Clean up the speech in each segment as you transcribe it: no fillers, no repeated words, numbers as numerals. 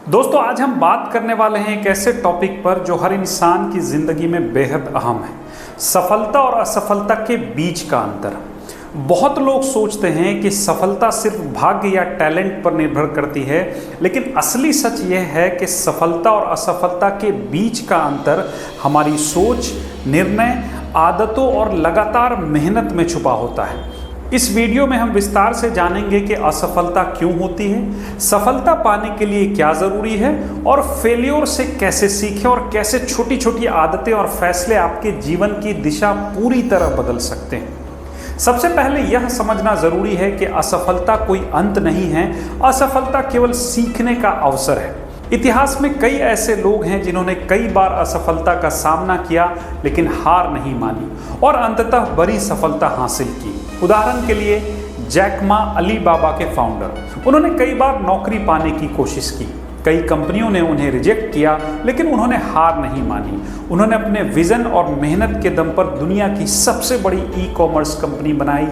दोस्तों आज हम बात करने वाले हैं एक ऐसे टॉपिक पर जो हर इंसान की ज़िंदगी में बेहद अहम है। सफलता और असफलता के बीच का अंतर। बहुत लोग सोचते हैं कि सफलता सिर्फ भाग्य या टैलेंट पर निर्भर करती है, लेकिन असली सच यह है कि सफलता और असफलता के बीच का अंतर हमारी सोच, निर्णय, आदतों और लगातार मेहनत में छुपा होता है। इस वीडियो में हम विस्तार से जानेंगे कि असफलता क्यों होती है, सफलता पाने के लिए क्या ज़रूरी है और फेलियर से कैसे सीखें और कैसे छोटी छोटी आदतें और फैसले आपके जीवन की दिशा पूरी तरह बदल सकते हैं। सबसे पहले यह समझना ज़रूरी है कि असफलता कोई अंत नहीं है, असफलता केवल सीखने का अवसर है। इतिहास में कई ऐसे लोग हैं जिन्होंने कई बार असफलता का सामना किया लेकिन हार नहीं मानी और अंततः बड़ी सफलता हासिल की। उदाहरण के लिए जैक मा, अली बाबा के फाउंडर, उन्होंने कई बार नौकरी पाने की कोशिश की। कई कंपनियों ने उन्हें रिजेक्ट किया लेकिन उन्होंने हार नहीं मानी। उन्होंने अपने विजन और मेहनत के दम पर दुनिया की सबसे बड़ी ई-कॉमर्स कंपनी बनाई।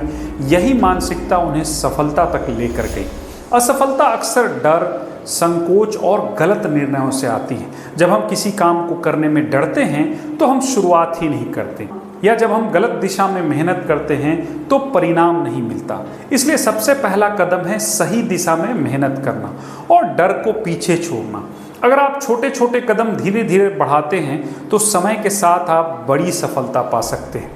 यही मानसिकता उन्हें सफलता तक लेकर गई। असफलता अक्सर डर, संकोच और गलत निर्णयों से आती है। जब हम किसी काम को करने में डरते हैं तो हम शुरुआत ही नहीं करते, या जब हम गलत दिशा में मेहनत करते हैं तो परिणाम नहीं मिलता। इसलिए सबसे पहला कदम है सही दिशा में मेहनत करना और डर को पीछे छोड़ना। अगर आप छोटे छोटे कदम धीरे धीरे बढ़ाते हैं तो समय के साथ आप बड़ी सफलता पा सकते हैं।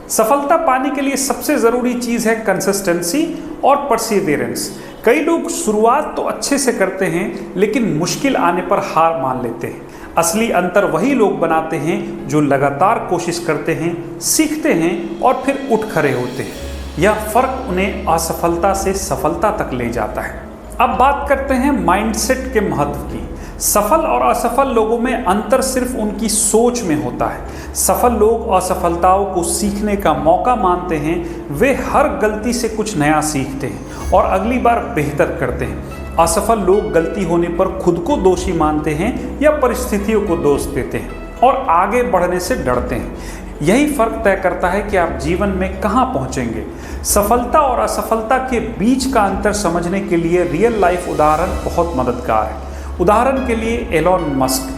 सफलता पाने के लिए सबसे ज़रूरी चीज़ है कंसिस्टेंसी और परसिवियरेंस। कई लोग शुरुआत तो अच्छे से करते हैं लेकिन मुश्किल आने पर हार मान लेते हैं। असली अंतर वही लोग बनाते हैं जो लगातार कोशिश करते हैं, सीखते हैं और फिर उठ खड़े होते हैं। यह फर्क उन्हें असफलता से सफलता तक ले जाता है। अब बात करते हैं माइंडसेट के महत्व की। सफल और असफल लोगों में अंतर सिर्फ उनकी सोच में होता है। सफल लोग असफलताओं को सीखने का मौका मानते हैं। वे हर गलती से कुछ नया सीखते हैं और अगली बार बेहतर करते हैं। असफल लोग गलती होने पर खुद को दोषी मानते हैं या परिस्थितियों को दोष देते हैं और आगे बढ़ने से डरते हैं। यही फर्क तय करता है कि आप जीवन में कहां पहुंचेंगे। सफलता और असफलता के बीच का अंतर समझने के लिए रियल लाइफ उदाहरण बहुत मददगार है। उदाहरण के लिए एलोन मस्क,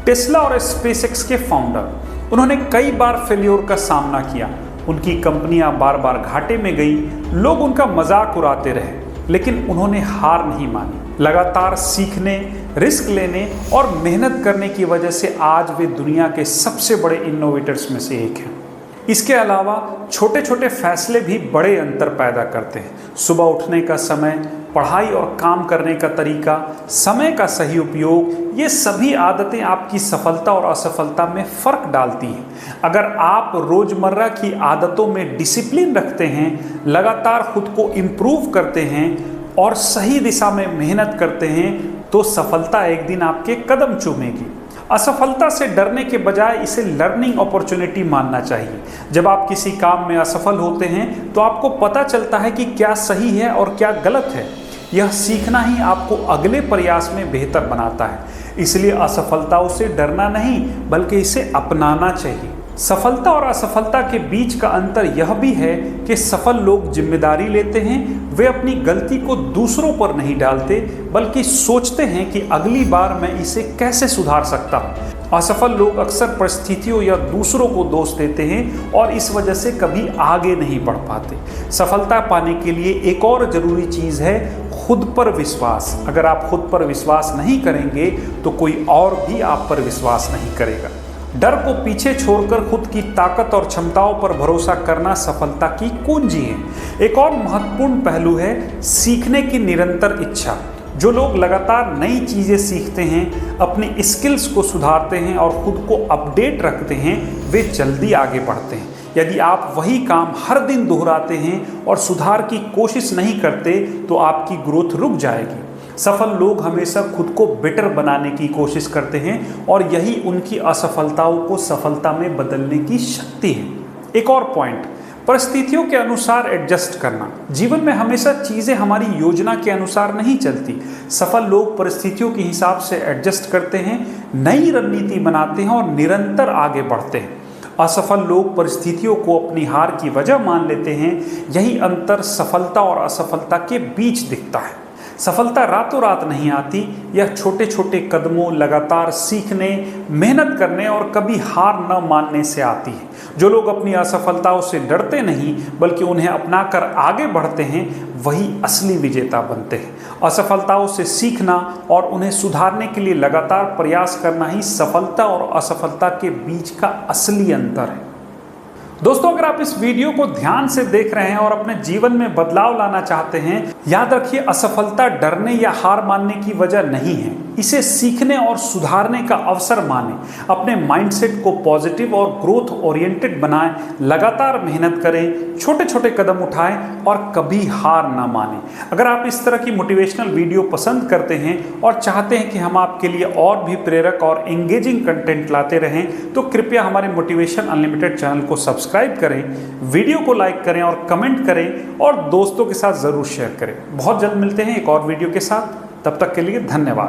टेस्ला और स्पेसएक्स के फाउंडर, उन्होंने कई बार फेलियर का सामना किया। उनकी कंपनियां बार बार घाटे में गई, लोग उनका मजाक उड़ाते रहे, लेकिन उन्होंने हार नहीं मानी। लगातार सीखने, रिस्क लेने और मेहनत करने की वजह से आज वे दुनिया के सबसे बड़े इनोवेटर्स में से एक हैं। इसके अलावा छोटे छोटे फैसले भी बड़े अंतर पैदा करते हैं। सुबह उठने का समय, पढ़ाई और काम करने का तरीका, समय का सही उपयोग, ये सभी आदतें आपकी सफलता और असफलता में फ़र्क डालती हैं। अगर आप रोज़मर्रा की आदतों में डिसिप्लिन रखते हैं, लगातार खुद को इम्प्रूव करते हैं और सही दिशा में मेहनत करते हैं तो सफलता एक दिन आपके कदम चूमेगी। असफलता से डरने के बजाय इसे लर्निंग अपॉर्चुनिटी मानना चाहिए। जब आप किसी काम में असफल होते हैं तो आपको पता चलता है कि क्या सही है और क्या गलत है। यह सीखना ही आपको अगले प्रयास में बेहतर बनाता है। इसलिए असफलताओं से डरना नहीं बल्कि इसे अपनाना चाहिए। सफलता और असफलता के बीच का अंतर यह भी है कि सफल लोग जिम्मेदारी लेते हैं। वे अपनी गलती को दूसरों पर नहीं डालते बल्कि सोचते हैं कि अगली बार मैं इसे कैसे सुधार सकता हूँ। असफल लोग अक्सर परिस्थितियों या दूसरों को दोष देते हैं और इस वजह से कभी आगे नहीं बढ़ पाते। सफलता पाने के लिए एक और ज़रूरी चीज़ है खुद पर विश्वास। अगर आप खुद पर विश्वास नहीं करेंगे तो कोई और भी आप पर विश्वास नहीं करेगा। डर को पीछे छोड़कर खुद की ताकत और क्षमताओं पर भरोसा करना सफलता की कुंजी है। एक और महत्वपूर्ण पहलू है सीखने की निरंतर इच्छा। जो लोग लगातार नई चीज़ें सीखते हैं, अपनी स्किल्स को सुधारते हैं और खुद को अपडेट रखते हैं, वे जल्दी आगे बढ़ते हैं। यदि आप वही काम हर दिन दोहराते हैं और सुधार की कोशिश नहीं करते तो आपकी ग्रोथ रुक जाएगी। सफल लोग हमेशा खुद को बेटर बनाने की कोशिश करते हैं और यही उनकी असफलताओं को सफलता में बदलने की शक्ति है। एक और पॉइंट, परिस्थितियों के अनुसार एडजस्ट करना। जीवन में हमेशा चीज़ें हमारी योजना के अनुसार नहीं चलती। सफल लोग परिस्थितियों के हिसाब से एडजस्ट करते हैं, नई रणनीति बनाते हैं और निरंतर आगे बढ़ते हैं। असफल लोग परिस्थितियों को अपनी हार की वजह मान लेते हैं। यही अंतर सफलता और असफलता के बीच दिखता है। सफलता रातों रात नहीं आती, यह छोटे छोटे कदमों, लगातार सीखने, मेहनत करने और कभी हार न मानने से आती है। जो लोग अपनी असफलताओं से डरते नहीं बल्कि उन्हें अपनाकर आगे बढ़ते हैं, वही असली विजेता बनते हैं। असफलताओं से सीखना और उन्हें सुधारने के लिए लगातार प्रयास करना ही सफलता और असफलता के बीच का असली अंतर है। दोस्तों, अगर आप इस वीडियो को ध्यान से देख रहे हैं और अपने जीवन में बदलाव लाना चाहते हैं, याद रखिए असफलता डरने या हार मानने की वजह नहीं है। इसे सीखने और सुधारने का अवसर मानें। अपने माइंडसेट को पॉजिटिव और ग्रोथ ओरिएंटेड बनाएं, लगातार मेहनत करें, छोटे छोटे कदम उठाएं और कभी हार ना मानें। अगर आप इस तरह की मोटिवेशनल वीडियो पसंद करते हैं और चाहते हैं कि हम आपके लिए और भी प्रेरक और एंगेजिंग कंटेंट लाते रहें, तो कृपया हमारे मोटिवेशन अनलिमिटेड चैनल को सब्सक्राइब करें, वीडियो को लाइक करें और कमेंट करें और दोस्तों के साथ ज़रूर शेयर करें। बहुत जल्द मिलते हैं एक और वीडियो के साथ। तब तक के लिए धन्यवाद।